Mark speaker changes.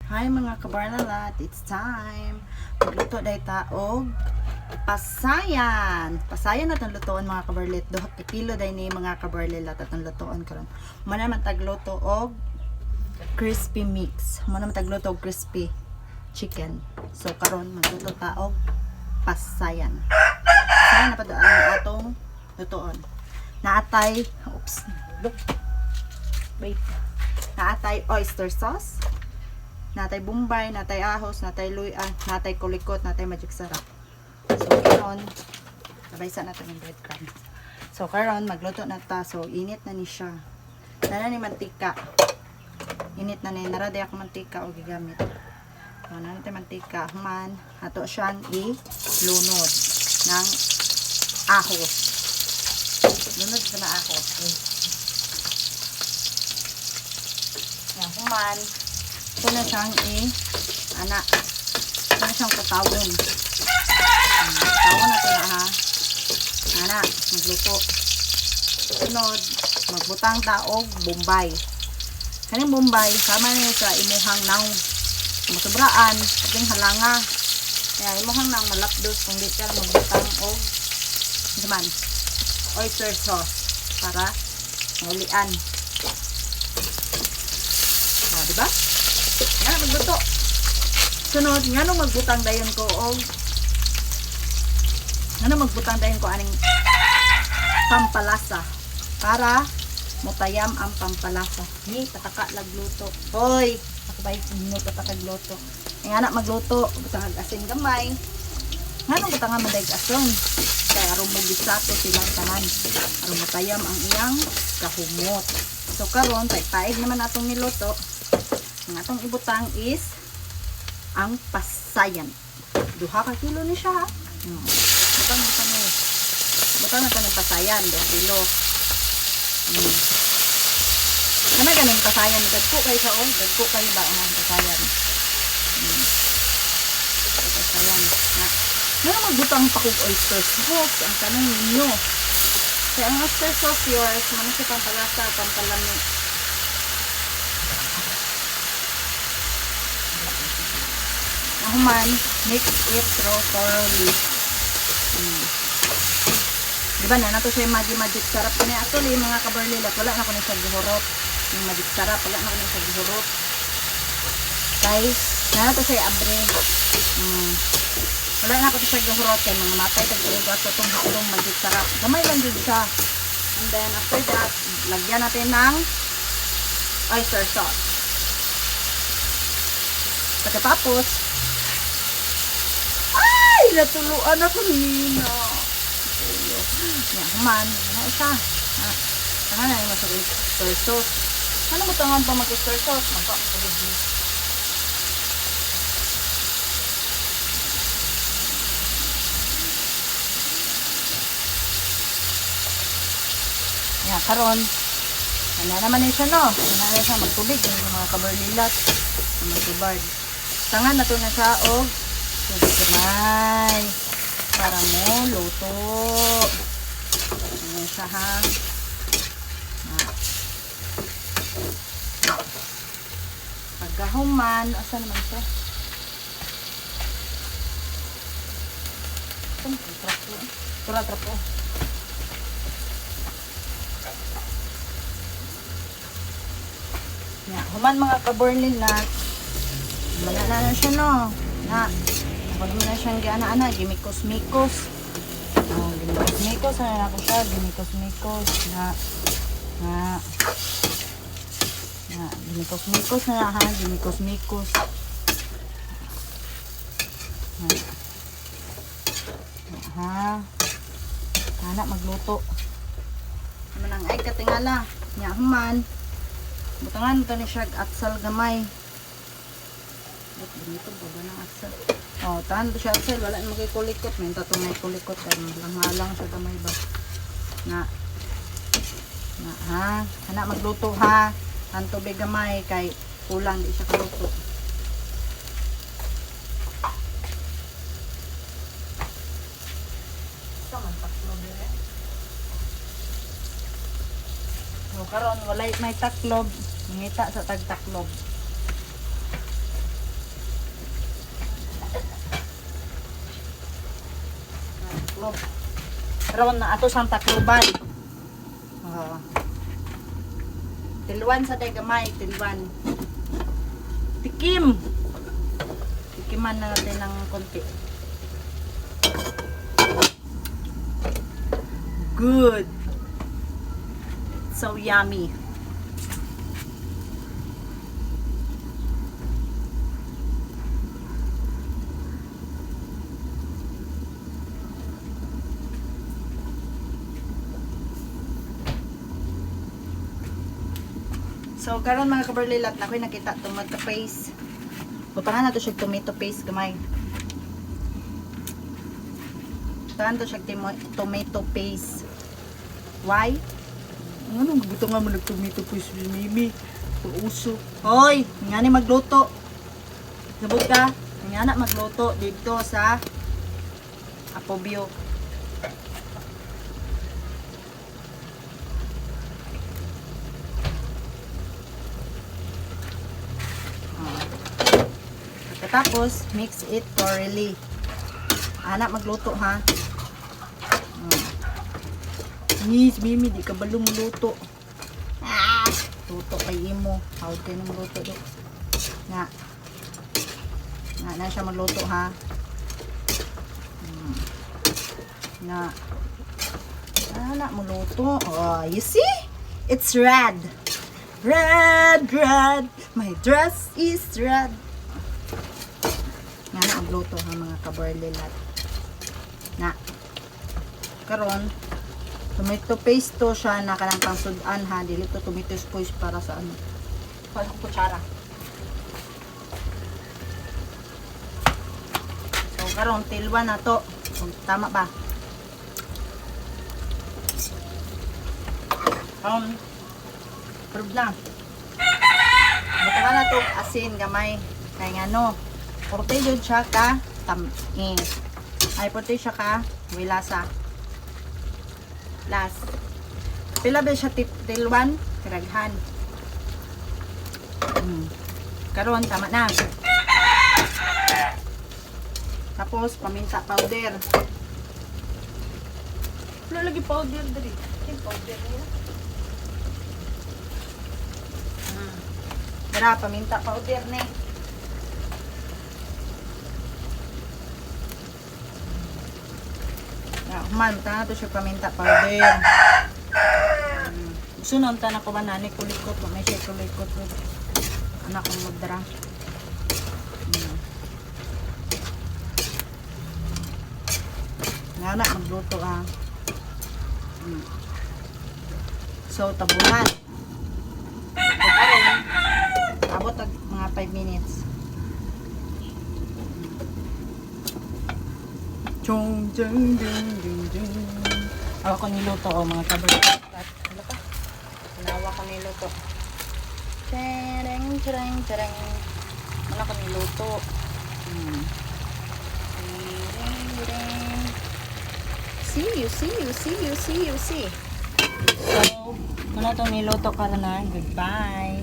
Speaker 1: Hi mga kabarnalat, it's time. Magluto day taog pasayan. Pasayan na itong lutoon mga kabarlit. 2 kilo day ni mga kabarlilat at itong lutoon karon. Muna naman tagluto og crispy mix. Muna naman tagluto og crispy chicken. So karon magluto taog pasayan. Pasayan na pa doon ang atong lutoon. Naatay, naatay oyster sauce. Natay bumbay, natay ahos, natay luyan, natay kulikot, natay magic sarap. So karon nabaysa natin yung breadcrumbs. So karon magluto na ta. So init na ni siya. Nana ni mantika. Init na ni naraday ako mantika o gigamit. So natin mantika man ato siyang ilunod ng ahos. Lunod sa na ahos. Yan human. Ito na siyang ito na siyang katawon. Katawon natin na ha. Ana, magluto. Sunod, magbutang taog bombay. Kaning bombay, sama niyo sa imuhang nang masubraan, ating halanga. Kaya imuhang nang malapdos kung di ka magbutang og naman oyster sauce para maulian. O, diba? Nga magluto. Sunod, nga nung magbutang dayon ko og aning pampalasa para mutayam ang pampalasa. Ni pataka lagluto. Hoy, ako ba yung pataka gluto. Nga na magluto, butang asin gamay. Nga nung butang manday asin. Kaya aron mo bisato silang tanan. Aron mutayam ang iyang kahumot. So karon, paig naman atong niluto. Ang atong ibutang is ang pasayan. 2 kilo ni siya ha. Butang na ng pasayan. 2 kilo. Ano ganun pasayan? Dagko kayo sa dagko kayo ba ang pasayan? Pasayan. Meron magbutang pa kong oyster sauce. Ang tanong ninyo. Kaya ang oyster sauce yours, manasi pampalasa, pampalami. Human, mix it thoroughly. Diba na nato siya yung magic sarap ko niya. Actually, mga kabarlilat, wala na ko na siya gihurot. Yung magic sarap, wala na ko na siya gihurot. Guys, na nato siya abre. Wala na ko na siya gihurot. Kaya mga matay, tagpiligo at itong magic sarap. Gamay lang din siya. And then, after that, lagyan natin ng oyster sauce. Pagkatapos, natuluan ako nina. Yan, human. Ano isa? Tanga na yung masarap oyster sauce. Ano mo tangan pa mag-oyster sauce? Magpapagod. Yan, karon. Ano naman na siya, no? Ano na siya, magtubig. Yung mga kabarlilat. Magtubad. Tangan na ito na siya, o gamay para mo luto. Ayan siya ha. Pagkahuman, asa naman siya? Trapo. Yan, human mga kabornil na manana siya no. Na wala mo na siyang gana-ana, gimikos-mikos. Gimikos-mikos, ano na ko siya, gimikos-mikos gimikos-mikos na ha, gimikos-mikos. Anak magluto. Naman ang ay katingala. Nya human. Butangan ito ni siya atsal gamay. Dito baba ng atsal. Oh, tahan to siya atsal. Wala na magkikulikot. May tatong may kulikot. Lang siya gamay ba. Anak magluto ha. Ang tubig gamay kay kulang di siya kaluto. So karon walay may taklob, ngita sa tagtaklob. Taclob. Ron na ato sang Tacloban. Tilwan sa day gamay, tilwan. Tikim. Tikiman na natin ng konti. Good. So yummy. So karon mga kabarlilat na ako'y nakita tomato paste. Butangan na to siya tomato paste gamay. Butangan to siya tomato paste. Why? Ano buto nga mo nag-tomato paste ni Mimi? Uso. Hoy, nga ni magluto. Sabot ka. Nga na magluto dito sa Apobio. Tapos, mix it thoroughly. Anak, magluto ha. Yes, Mimi, di ka ba lumuluto? Luto kay imo. Hawag kayo ng luto do. Nga. Nga na siya magluto ha. Nga. Anak, magluto. Oh, you see? It's red. Red, red. My dress is red. Nga na ang luto ha mga kabarlilat. Na. Karon, tomato paste to siya na kanang pangsudan ha. Dili to tomato paste para sa ano. Para sa kutsara. So karon tilwa na to. Tama ba? Karon prove na. Baka na to asin gamay. Kaya nga no. Porte yun siya ka tamis. Ay, porte siya ka wilasa. Last. Pila ba siya tilwan? Karaghan. Karon, tama na. Tapos, paminta powder. Wala lagi powder dali. Yung powder niya. Tara, paminta powder na eh. Man, ta to siya paminta powder. Sunon ta na ko banani kulikot, may siya kulikot. Anak kong magdara. Nga na magluto ah. So tabunan. Abot mga 5 minutes. Chung chung ding ding ding. Awa ko niluto o mga kabarlilat. Ano pa? Nawa ko niluto. Tereng tereng tereng. Ano ko niluto? See you, see you, see you, see you, see. So, ano to niluto ka na. Goodbye.